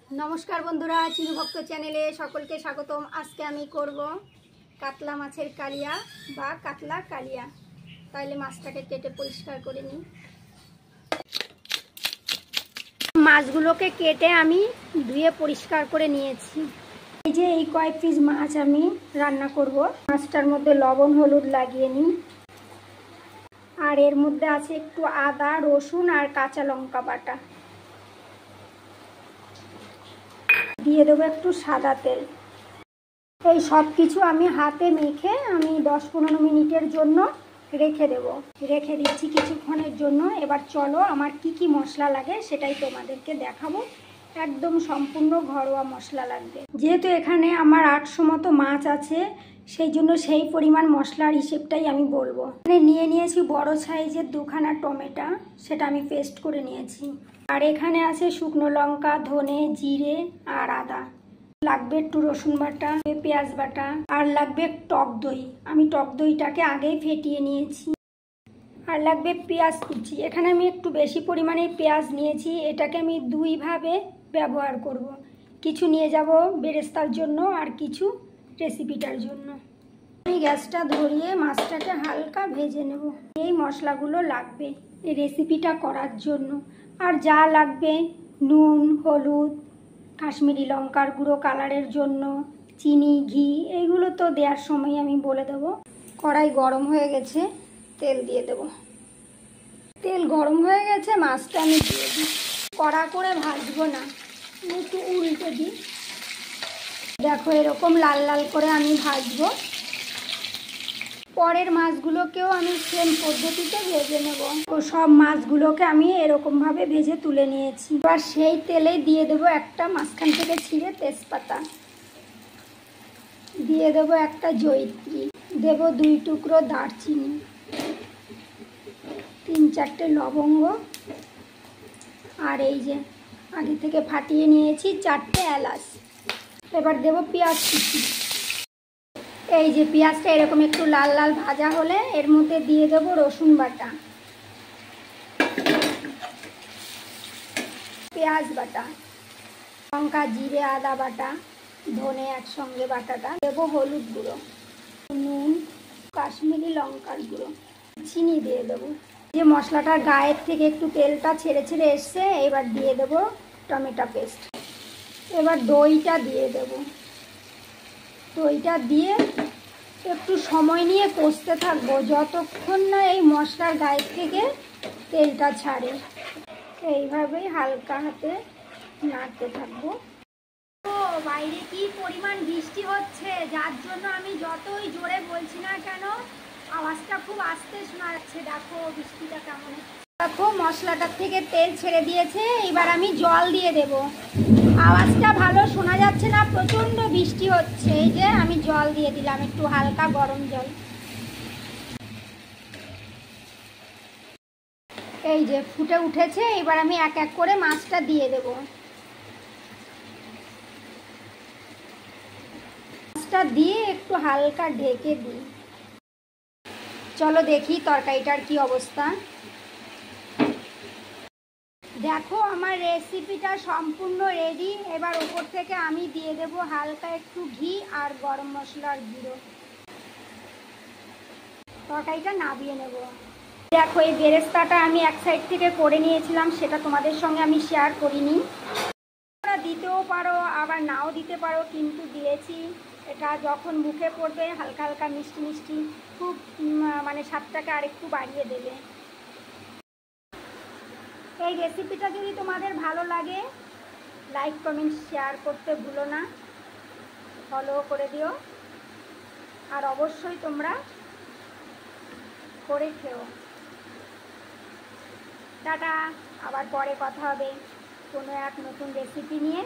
नमस्कार बंधुरा चिरुभक्त चैनेले सकलके स्वागतम। आज के आमी करब कातला माछेर कालिया बा कातला कालिया। ताइले माछटाके केटे परिष्कार करे निই। माछगुलोके केटे आमी धुए परिष्कार करे निয়েছি। এই যে এই কয়েক পিস মাছ আমি রান্না করব। মাছটার মধ্যে লবণ হলুদ লাগিয়ে নিই। আর এর মধ্যে আছে একটু আদা রসুন আর কাঁচা লঙ্কা বাটা। দিয়ে দেবো একটু সাদা তেল। এই সব কিছু আমি হাতে মেখে আমি 10-15 মিনিটের জন্য রেখে দিচ্ছি কিছুক্ষণের জন্য। এবার চলো আমার কি মশলা লাগে সেটাই তোমাদেরকে দেখাবো। একদম সম্পূর্ণ ঘরোয়া মশলা লাগবে। যেহেতু এখানে আমার 800 মতো মাছ আছে সেই জন্য সেই পরিমাণ মশলার হিসেবটাই আমি বলবো। এখানে নিয়ে নিয়েছি বড় সাইজের 2খানা টমেটো, সেটা আমি পেস্ট করে নিয়েছি। আর এখানে আছে শুকনো লঙ্কা ধনে জিরে আর আদা। লাগবে একটু রসুন বাটা পেঁয়াজ বাটা আর লাগবে টক দই। আমি টক দইটাকে আগেই ফেটিয়ে নিয়েছি। আর লাগবে পেঁয়াজ কুচি। এখানে আমি একটু বেশি পরিমাণে পেঁয়াজ নিয়েছি। এটাকে আমি দুইভাবে ব্যবহার করব। কিছু নিয়ে যাব বেরেস্তার জন্য আর কিছু রেসিপিটার জন্য। আমি গ্যাসটা ধরিয়ে মাছটাকে হালকা ভেজে নেব। এই মশলাগুলো লাগবে এই রেসিপিটা করার জন্য। আর যা লাগবে নুন হলুদ কাশ্মীরি লঙ্কার গুঁড়ো কালারের জন্য চিনি ঘি এইগুলো তো দেওয়ার সময় আমি বলে দেব। কড়াই গরম হয়ে গেছে, তেল দিয়ে দেব। তেল গরম হয়ে গেছে, মাছটা আমি দিয়ে দিই। কড়া করে ভাজবো না, একটু উল্টে দিই। দেখো এরকম লাল লাল করে আমি ভাজবো। পরের মাছগুলোকেও আমি সেম পদ্ধতিতে ভেজে নেব। সব মাছগুলোকে আমি এরকমভাবে ভেজে তুলে নিয়েছি। এবার সেই তেলে দিয়ে দেবো একটা মাঝখান থেকে ছিঁড়ে তেজপাতা, দিয়ে দেবো একটা জয়িত্রী, দেবো 2 টুকরো দারচিনি, 3-4টে লবঙ্গ আর এই যে আগে থেকে ফাটিয়ে নিয়েছি 4টে এলাচ। এবার দেবো পেঁয়াজ কুচি। এই যে পেঁয়াজটা এরকম একটু লাল লাল ভাজা হলে এর মধ্যে দিয়ে দেবো রসুন বাটা পেঁয়াজ বাটা লঙ্কা জিরে আদা বাটা ধনে একসঙ্গে বাটাটা দেবো হলুদ গুঁড়ো নুন কাশ্মীরি লঙ্কার গুঁড়ো চিনি দিয়ে দেবো। যে মশলাটার গায়ের থেকে একটু তেলটা ছেড়ে ছেড়ে এসছে এবার দিয়ে দেবো টমেটো পেস্ট। এবার দইটা দিয়ে দেবো। দইটা দিয়ে একটু সময় নিয়ে কষতে থাকবো যতক্ষণ না এই মশলার গায়ের থেকে তেলটা ছাড়ে। এইভাবেই হালকা হাতে নাড়তে থাকবো। তো বাইরে কি পরিমাণ বৃষ্টি হচ্ছে, যার জন্য আমি যতই জোরে বলছি না কেন আওয়াজটা খুব আস্তে শোনা যাচ্ছে। দেখো বৃষ্টিটা কেমন। দেখো মশলাটার থেকে তেল ছেড়ে দিয়েছে। এবার আমি জল দিয়ে দেব। আওয়াজটা ভালো শোনা যাচ্ছে না, প্রচণ্ড বৃষ্টি হচ্ছে। এই যে আমি জল দিয়ে দিলাম, একটু হালকা গরম জল। এই যে ফুটে উঠেছে। এবার আমি এক এক করে মাছটা দিয়ে দেব। মাছটা দিয়ে একটু হালকা ঢেকে দিই। চলো দেখি তরকারিটার কি অবস্থা। দেখো আমার রেসিপিটা সম্পূর্ণ রেডি। এবার উপর থেকে আমি দিয়ে দেব হালকা একটু ঘি আর গরম মশলার গুঁড়ো। তরকারিটা নামিয়ে নেব। দেখো এই বেরেস্তাটা আমি এক সাইড থেকে করে নিয়েছিলাম, সেটা তোমাদের সঙ্গে আমি শেয়ার করিনি। তোমরা দিতেও পারো আবার নাও দিতে পারো, কিন্তু দিয়েছি। এটা যখন মুখে পড়বে হালকা হালকা মিষ্টি মিষ্টি খুব মানে স্বাদটাকে আরেকটু বাড়িয়ে দেবে। এই রেসিপিটা যদি তোমাদের ভালো লাগে লাইক কমেন্ট শেয়ার করতে ভুলো না, ফলো করে দিও। আর অবশ্যই তোমরা করে খেও। টাটা, আবার পরে কথা হবে কোনো এক নতুন রেসিপি নিয়ে।